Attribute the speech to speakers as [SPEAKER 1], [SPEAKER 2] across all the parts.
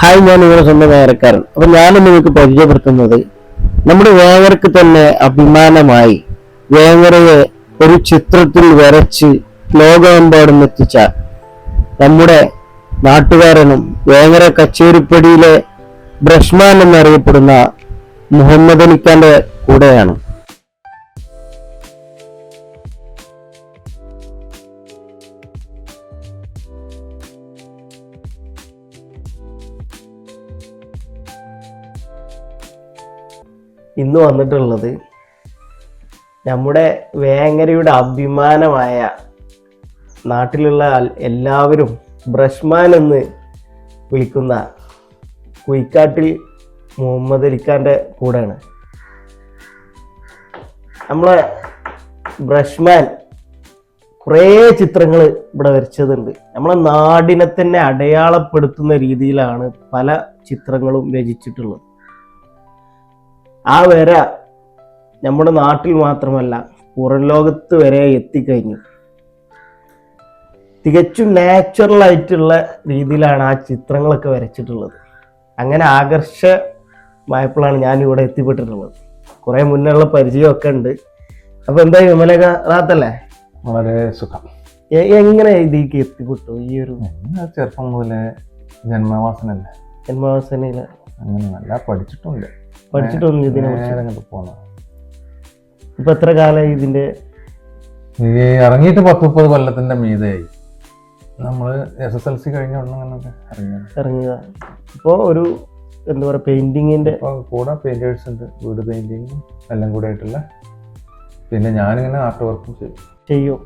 [SPEAKER 1] Hi, ഞാൻ നിങ്ങളുടെ സ്വന്തം വേങ്ങരക്കാരൻ. അപ്പൊ ഞാനിന്ന് നിങ്ങൾക്ക് പരിചയപ്പെടുത്തുന്നത് നമ്മുടെ വേങ്ങരക്ക് തന്നെ അഭിമാനമായി വേങ്ങരയെ ഒരു ചിത്രത്തിൽ വരച്ച് ലോകമെമ്പാടും എത്തിച്ച നമ്മുടെ നാട്ടുകാരനും വേങ്ങര കച്ചേരിപ്പടിയിലെ ബ്രഷ്മാൻ എന്നറിയപ്പെടുന്ന മുഹമ്മദ് അലിഖാന്റെ കൂടെയാണ്. ഇന്ന് വന്നിട്ടുള്ളത് നമ്മുടെ വേങ്ങരയുടെ അഭിമാനമായ നാട്ടിലുള്ള എല്ലാവരും ബ്രഷ്മാൻ എന്ന് വിളിക്കുന്ന കുയിക്കാട്ടിൽ മുഹമ്മദ് അലിഖാന്റെ കൂടെയാണ്. നമ്മളെ ബ്രഷ്മാൻ കുറേ ചിത്രങ്ങൾ ഇവിടെ വരച്ചതുണ്ട്. നമ്മളെ നാടിനെ തന്നെ അടയാളപ്പെടുത്തുന്ന രീതിയിലാണ് പല ചിത്രങ്ങളും രചിച്ചിട്ടുള്ളത്. ആ വര നമ്മുടെ നാട്ടിൽ മാത്രമല്ല പുറം ലോകത്ത് വരെ എത്തിക്കഴിഞ്ഞു. തികച്ചും നാച്ചുറൽ ആയിട്ടുള്ള രീതിയിലാണ് ആ ചിത്രങ്ങളൊക്കെ വരച്ചിട്ടുള്ളത്. അങ്ങനെ ആകർഷമായപ്പോഴാണ് ഞാൻ ഇവിടെ എത്തിപ്പെട്ടിട്ടുള്ളത്. കുറെ മുന്നുള്ള പരിചയമൊക്കെ ഉണ്ട്. അപ്പൊ എന്താ വിമലക റാത്തല്ലേ?
[SPEAKER 2] വളരെ സുഖം.
[SPEAKER 1] എങ്ങനെ ഇതിലേക്ക് എത്തിപ്പെട്ടു? ഈ ഒരു
[SPEAKER 2] ചെറുപ്പം മുതലേ ജന്മവാസനല്ലേ?
[SPEAKER 1] ജന്മവാസനയില്
[SPEAKER 2] അങ്ങനെ നല്ല പഠിച്ചിട്ടുണ്ട്.
[SPEAKER 1] ഇതിനെ
[SPEAKER 2] പോന്ന
[SPEAKER 1] ഇപ്പൊ എത്ര കാലമായി ഇതിന്റെ?
[SPEAKER 2] ഈ ഇറങ്ങിയിട്ട് 10-30 കൊല്ലത്തിന്റെ മീതയായി. നമ്മള് SSLC കഴിഞ്ഞ ഉടനെ
[SPEAKER 1] ഇറങ്ങിയതാ. ഇപ്പൊ ഒരു എന്താ പറയാ, പെയിന്റിങ്ങിന്റെ
[SPEAKER 2] കൂടെ പെയിന്റേഴ്സ് ഉണ്ട്, വീട് പെയിന്റിങ്ങും എല്ലാം കൂടെ ആയിട്ടുള്ള. പിന്നെ ഞാനിങ്ങനെ ആർട്ട് വർക്കും
[SPEAKER 1] ചെയ്യും.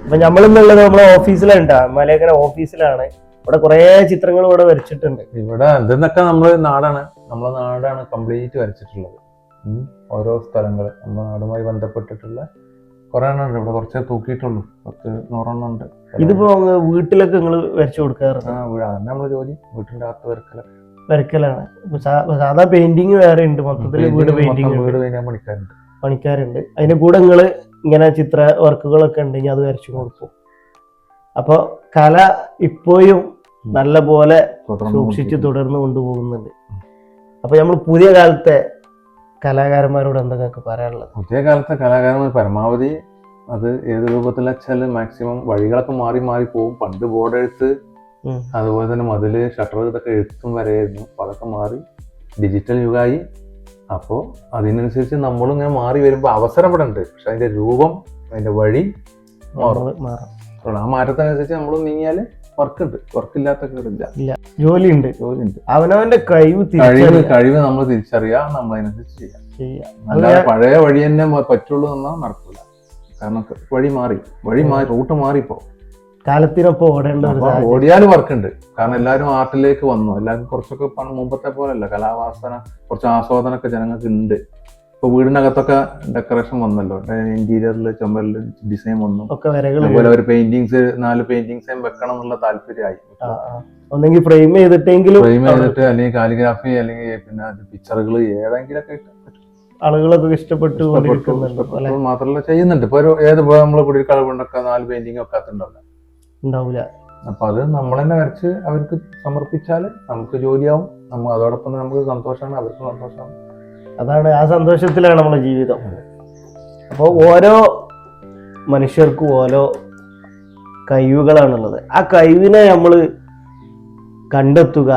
[SPEAKER 1] അപ്പൊ നമ്മളിന്നുള്ളത് നമ്മളെ ഓഫീസിലുണ്ടാ, മലയക്കര ഓഫീസിലാണ്. ഇവിടെ കുറെ ചിത്രങ്ങൾ ഇവിടെ വരച്ചിട്ടുണ്ട്.
[SPEAKER 2] ഇവിടെ ഇതെന്നൊക്കെ നമ്മളെ നാടാണ് കംപ്ലീറ്റ് വരച്ചിട്ടുള്ളത്. ഓരോ സ്ഥലങ്ങൾ നമ്മുടെ നാടുമായി ബന്ധപ്പെട്ടിട്ടുള്ള കുറെ എണ്ണം ഉണ്ട്. ഇവിടെ കുറച്ചേ തൂക്കിയിട്ടുള്ളൂ, 100 ഉണ്ട്.
[SPEAKER 1] ഇതിപ്പോ വീട്ടിലൊക്കെ നിങ്ങൾ വരച്ചു കൊടുക്കാറുണ്ട്?
[SPEAKER 2] അതന്നെ നമ്മള് ജോലി, വീട്ടിന്റെ അകത്ത്
[SPEAKER 1] വരക്കലാണ്. സാധാ പെയിന്റിങ് വേറെ ഉണ്ട്, മൊത്തത്തിൽ വീട് പണിക്കാരുണ്ട്. അതിന്റെ കൂടെ നിങ്ങള് ഇങ്ങനെ ചിത്ര വർക്കുകളൊക്കെ ഉണ്ടെങ്കിൽ അത് വരച്ചു കൊടുക്കും. അപ്പൊ കല ഇപ്പോഴും നല്ല പോലെ സൂക്ഷിച്ച് തുടർന്ന് കൊണ്ടുപോകുന്നുണ്ട്. അപ്പൊ നമ്മൾ പുതിയ കാലത്തെ കലാകാരന്മാരോട് എന്തൊക്കെ പറയാനുള്ളത്?
[SPEAKER 2] പുതിയ കാലത്തെ കലാകാരന്മാർ പരമാവധി അത് ഏത് രൂപത്തിലെന്ന് വെച്ചാൽ മാക്സിമം വഴികളൊക്കെ മാറി പോകും. പണ്ട് ബോർഡ് എഴുത്ത്, അതുപോലെ തന്നെ മതില്, ഷട്ടർ, ഇതൊക്കെ എഴുത്തും വരെയായിരുന്നു. അപ്പൊ അതൊക്കെ മാറി ഡിജിറ്റൽ യുഗമായി. അപ്പോൾ അതിനനുസരിച്ച് നമ്മളും ഇങ്ങനെ മാറി വരുമ്പോൾ അവസരം ഇവിടെ ഉണ്ട്. പക്ഷെ അതിന്റെ രൂപം, അതിന്റെ വഴി മാറും. ആ മാറ്റത്തിനനുസരിച്ച് നമ്മൾ നീങ്ങിയാല് വർക്കുണ്ട്, വർക്കില്ലാത്ത ഇല്ല, ജോലിയുണ്ട്.
[SPEAKER 1] അവനവന്റെ
[SPEAKER 2] കഴിവ് നമ്മൾ തിരിച്ചറിയാം, നമ്മൾ അതിനനുസരിച്ച് ചെയ്യാം. അല്ലാതെ പഴയ വഴി തന്നെ പറ്റുള്ളൂ എന്നാൽ നടക്കില്ല. കാരണം വഴി മാറി, റൂട്ട് മാറിപ്പോ
[SPEAKER 1] കാലത്തിനൊപ്പം
[SPEAKER 2] ഓടിയാൽ വർക്കുണ്ട്. കാരണം എല്ലാവരും ആർട്ടിലേക്ക് വന്നു. എല്ലാവർക്കും കുറച്ചൊക്കെ മുമ്പത്തെ പോലെയല്ല, കലാവാസന, കുറച്ച് ആസ്വാദനമൊക്കെ ജനങ്ങൾക്ക് ഉണ്ട്. ഇപ്പൊ വീടിനകത്തൊക്കെ ഡെക്കറേഷൻ വന്നല്ലോ, ഇന്റീരിയറില് ചുമരില് ഡിസൈൻ വന്നു. അതുപോലെ ഒരു 4 പെയിന്റിങ്സ് വെക്കണം എന്നുള്ള താല്പര്യമായി.
[SPEAKER 1] ഒന്നെങ്കിൽ ഫ്രെയിം ചെയ്തിട്ട്
[SPEAKER 2] അല്ലെങ്കിൽ കാലിഗ്രാഫി, അല്ലെങ്കിൽ പിന്നെ പിക്ചറുകൾ ഏതെങ്കിലൊക്കെ
[SPEAKER 1] ആളുകളൊക്കെ ഇഷ്ടപ്പെട്ടു
[SPEAKER 2] മാത്രമല്ല ചെയ്യുന്നുണ്ട്. ഇപ്പൊ നമ്മള് കുടിക്കാൾ കൊണ്ടൊക്കെ 4 പെയിന്റിങ്
[SPEAKER 1] ഉണ്ടാവില്ല.
[SPEAKER 2] അപ്പൊ അത് നമ്മൾ തന്നെ വരച്ച് അവർക്ക് സമർപ്പിച്ചാല് നമുക്ക് ജോലിയാവും. അതോടൊപ്പം നമുക്ക് സന്തോഷമാണ്, അവർക്ക് സന്തോഷമാണ്.
[SPEAKER 1] അതാണ്, ആ സന്തോഷത്തിലാണ് നമ്മുടെ ജീവിതം. അപ്പോൾ ഓരോ മനുഷ്യർക്കും ഓരോ കഴിവുകളാണുള്ളത്. ആ കഴിവിനെ നമ്മൾ കണ്ടെത്തുക,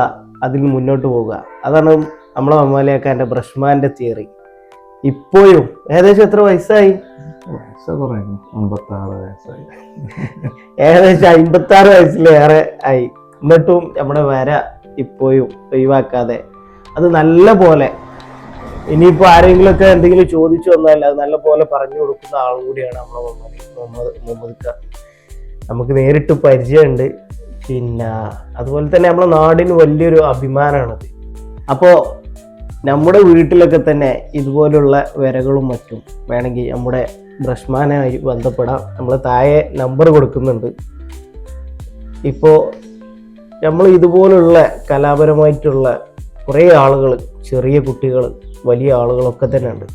[SPEAKER 1] അതിൽ മുന്നോട്ട് പോവുക. അതാണ് നമ്മളെ മമ്മലിയാക്കാന്റെ ബ്രഷ്മാന്റെ തിയറി. ഇപ്പോഴും ഏകദേശം എത്ര വയസ്സായി?
[SPEAKER 2] 56 വയസ്സായി.
[SPEAKER 1] ഏകദേശം 56 വയസ്സിലേറെ ആയി. എന്നിട്ടും നമ്മുടെ വര ഇപ്പോഴും ഒഴിവാക്കാതെ അത് നല്ല പോലെ, ഇനിയിപ്പോ ആരെങ്കിലുമൊക്കെ എന്തെങ്കിലും ചോദിച്ചു വന്നാൽ അത് നല്ല പോലെ പറഞ്ഞു കൊടുക്കുന്ന ആളും കൂടിയാണ് നമ്മളെ മുഹമ്മദ്. നമുക്ക് നേരിട്ട് പരിചയമുണ്ട്. പിന്നെ അതുപോലെ തന്നെ നമ്മളെ നാടിന് വലിയൊരു അഭിമാനമാണത്. അപ്പോൾ നമ്മുടെ വീട്ടിലൊക്കെ തന്നെ ഇതുപോലുള്ള വരകളും മറ്റും വേണമെങ്കിൽ നമ്മുടെ ബ്രഷ്മാനായി ബന്ധപ്പെടാം. നമ്മൾ താഴെ നമ്പർ കൊടുക്കുന്നുണ്ട്. ഇപ്പോൾ നമ്മൾ ഇതുപോലുള്ള കലാപരമായിട്ടുള്ള കുറേ ആളുകൾ, ചെറിയ കുട്ടികൾ, വലിയ ആളുകളൊക്കെ തന്നെ ഉണ്ട്.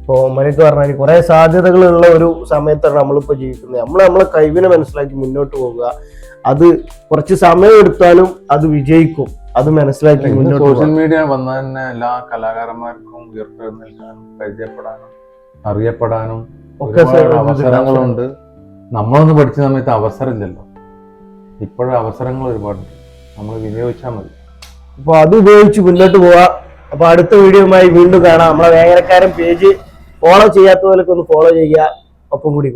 [SPEAKER 1] ഇപ്പോ മണിക്ക് പറഞ്ഞാൽ കുറെ സാധ്യതകളുള്ള ഒരു സമയത്താണ് നമ്മളിപ്പോ ജീവിക്കുന്നത്. നമ്മളെ കഴിവിനെ മനസ്സിലാക്കി മുന്നോട്ട് പോകുക. അത് കുറച്ച് സമയം എടുത്താലും അത് വിജയിക്കും. അത് മനസ്സിലാക്കി മുന്നോട്ട്
[SPEAKER 2] സോഷ്യൽ മീഡിയ വന്ന തന്നെ എല്ലാ കലാകാരന്മാർക്കും ഉയർത്തെഴുന്നേൽക്കാനും പരിചയപ്പെടാനും അറിയപ്പെടാനും ഒരുപാട് അവസരങ്ങളുണ്ട്. നമ്മളൊന്ന് പഠിച്ച സമയത്ത് അവസരമില്ലല്ലോ. ഇപ്പോഴും അവസരങ്ങൾ ഒരുപാടുണ്ട്, നമ്മൾ വിനിയോഗിച്ചാൽ മതി.
[SPEAKER 1] അപ്പൊ അത് ഉപയോഗിച്ച് മുന്നോട്ട് പോവാ. അപ്പൊ അടുത്ത വീഡിയോയുമായി വീണ്ടും കാണാം. നമ്മളെ വേങ്ങരക്കാരൻ പേജ് ഫോളോ ചെയ്യാത്തവരൊക്കെ ഒന്ന് ഫോളോ ചെയ്യുക. ഒപ്പം കൂടി